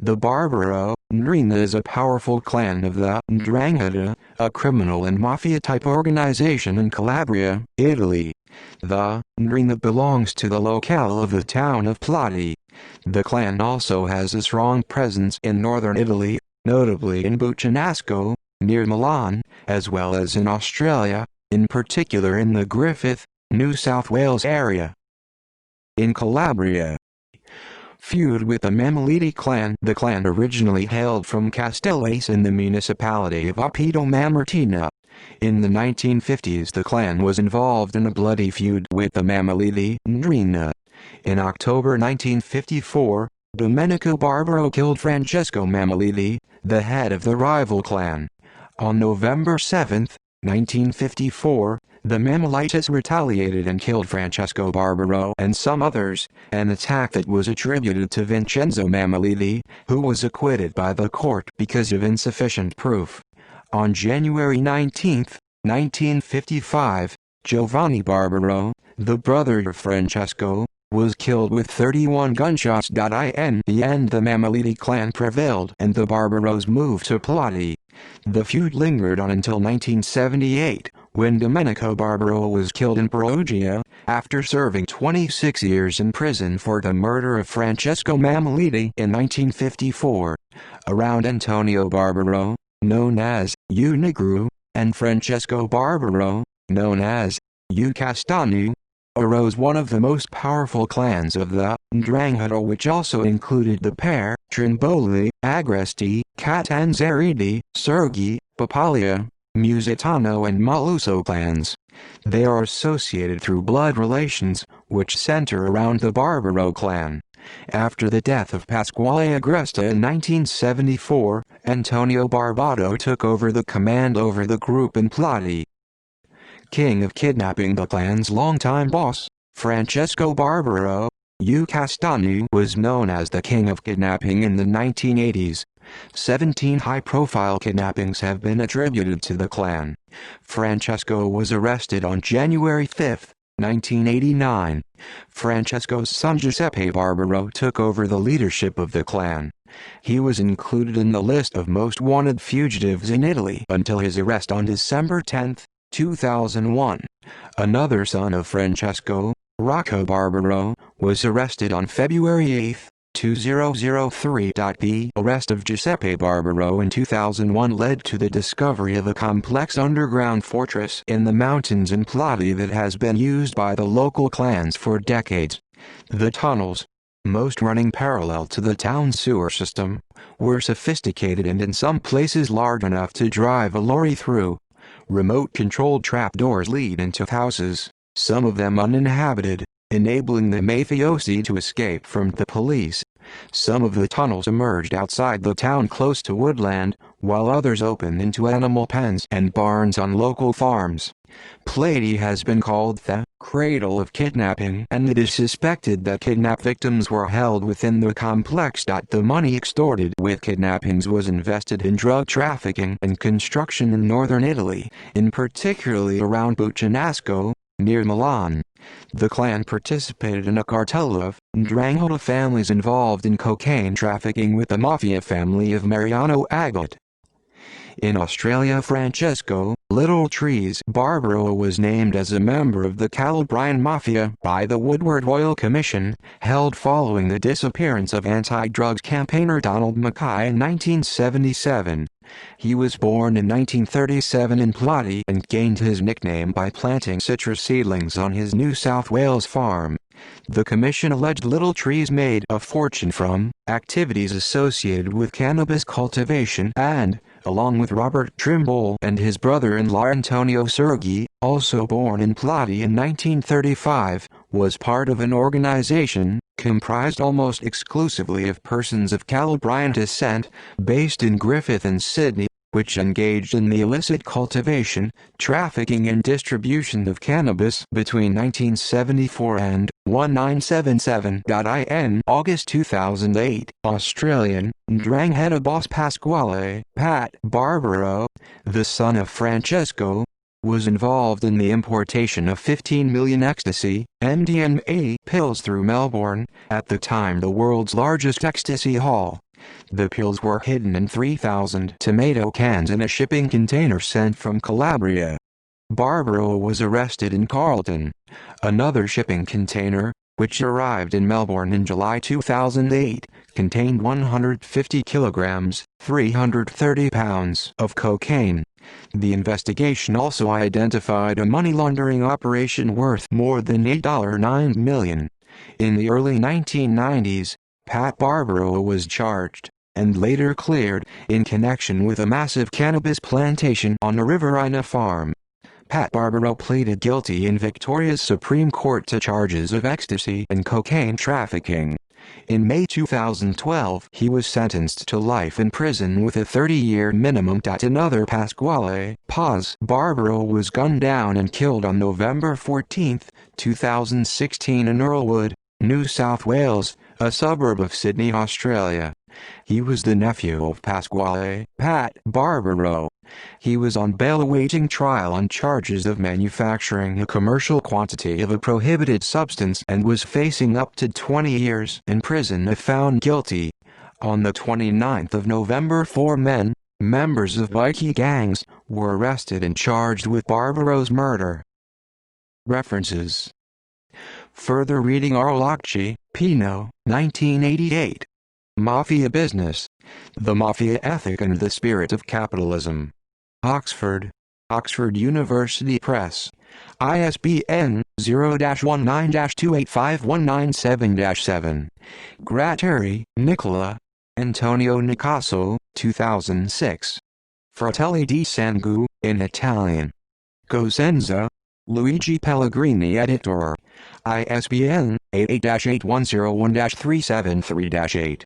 The Barbaro, ndrina is a powerful clan of the ndrina, a criminal and mafia-type organization in Calabria, Italy. The ndrina belongs to the locale of the town of Platti. The clan also has a strong presence in northern Italy, notably in Buccinasco, near Milan, as well as in Australia, in particular in the Griffith, New South Wales area. In Calabria, feud with the Mameliti clan. The clan originally hailed from Castellas in the municipality of Appido Mamertina. In the 1950s the clan was involved in a bloody feud with the Mameliti ndrina. In October 1954, Domenico Barbaro killed Francesco Mameliti, the head of the rival clan. On November 7, 1954, the Mamelites retaliated and killed Francesco Barbaro and some others, an attack that was attributed to Vincenzo Mameliti, who was acquitted by the court because of insufficient proof. On January 19, 1955, Giovanni Barbaro, the brother of Francesco, was killed with 31 gunshots. In the end the Mameliti clan prevailed and the Barbaros moved to Platti. The feud lingered on until 1978, when Domenico Barbaro was killed in Perugia, after serving 26 years in prison for the murder of Francesco Mameliti in 1954. Around Antonio Barbaro, known as U Negru, and Francesco Barbaro, known as U Castagno, arose one of the most powerful clans of the ndrina, which also included the pair, Trimboli, Agresti, Catanzaridi, Sergi, Papalia, Musitano and Maluso clans. They are associated through blood relations, which center around the Barbaro clan. After the death of Pasquale Agresta in 1974, Antonio Barbaro took over the command over the group in Platti. King of kidnapping. The clan's longtime boss, Francesco Barbaro, U Castagno, was known as the king of kidnapping in the 1980s. 17 high-profile kidnappings have been attributed to the clan. Francesco was arrested on January 5, 1989. Francesco's son Giuseppe Barbaro took over the leadership of the clan. He was included in the list of most wanted fugitives in Italy until his arrest on December 10, 2001. Another son of Francesco, Rocco Barbaro, was arrested on February 8, 2003. The arrest of Giuseppe Barbaro in 2001 led to the discovery of a complex underground fortress in the mountains in Platti that has been used by the local clans for decades. The tunnels, most running parallel to the town sewer system, were sophisticated and in some places large enough to drive a lorry through. Remote-controlled trapdoors lead into houses, some of them uninhabited, enabling the mafiosi to escape from the police. Some of the tunnels emerged outside the town close to woodland, while others opened into animal pens and barns on local farms. Platti has been called the cradle of kidnapping, and it is suspected that kidnap victims were held within the complex. The money extorted with kidnappings was invested in drug trafficking and construction in northern Italy, in particularly around Buccinasco, near Milan. The clan participated in a cartel of ndrina families involved in cocaine trafficking with the mafia family of Mariano Agot. In Australia, Francesco Little Trees Barbaro was named as a member of the Calabrian Mafia by the Woodward Royal Commission, held following the disappearance of anti-drugs campaigner Donald Mackay in 1977. He was born in 1937 in Platti and gained his nickname by planting citrus seedlings on his New South Wales farm. The commission alleged Little Trees made a fortune from activities associated with cannabis cultivation and, along with Robert Trimble and his brother-in-law Antonio Sergi, also born in Platti in 1935, was part of an organization, comprised almost exclusively of persons of Calabrian descent, based in Griffith and Sydney, which engaged in the illicit cultivation, trafficking and distribution of cannabis between 1974 and 1977. In August 2008, Australian ndrina boss Pasquale Pat Barbaro, the son of Francesco, was involved in the importation of 15 million ecstasy (MDMA) pills through Melbourne, at the time the world's largest ecstasy haul. The pills were hidden in 3,000 tomato cans in a shipping container sent from Calabria. Barbaro was arrested in Carlton. Another shipping container, which arrived in Melbourne in July 2008, contained 150 kilograms, 330 pounds of cocaine. The investigation also identified a money laundering operation worth more than $8.9 million. In the early 1990s, Pat Barbaro was charged, and later cleared, in connection with a massive cannabis plantation on a Riverina farm. Pat Barbaro pleaded guilty in Victoria's Supreme Court to charges of ecstasy and cocaine trafficking. In May 2012, he was sentenced to life in prison with a 30-year minimum. Another Pasquale Barbaro was gunned down and killed on November 14, 2016 in Earlwood, New South Wales, a suburb of Sydney, Australia. He was the nephew of Pasquale Pat Barbaro. He was on bail awaiting trial on charges of manufacturing a commercial quantity of a prohibited substance and was facing up to 20 years in prison if found guilty. On the 29th of November, 4 men, members of bikie gangs, were arrested and charged with Barbaro's murder. References. Further reading: Arlocci, Pino, 1988. Mafia Business: The Mafia Ethic and the Spirit of Capitalism. Oxford: Oxford University Press. ISBN 0-19-285197-7. Gratteri, Nicola. Antonio Nicaso, 2006. Fratelli di Sangue, in Italian. Cosenza, Luigi Pellegrini, editor. ISBN 88-8101-373-8.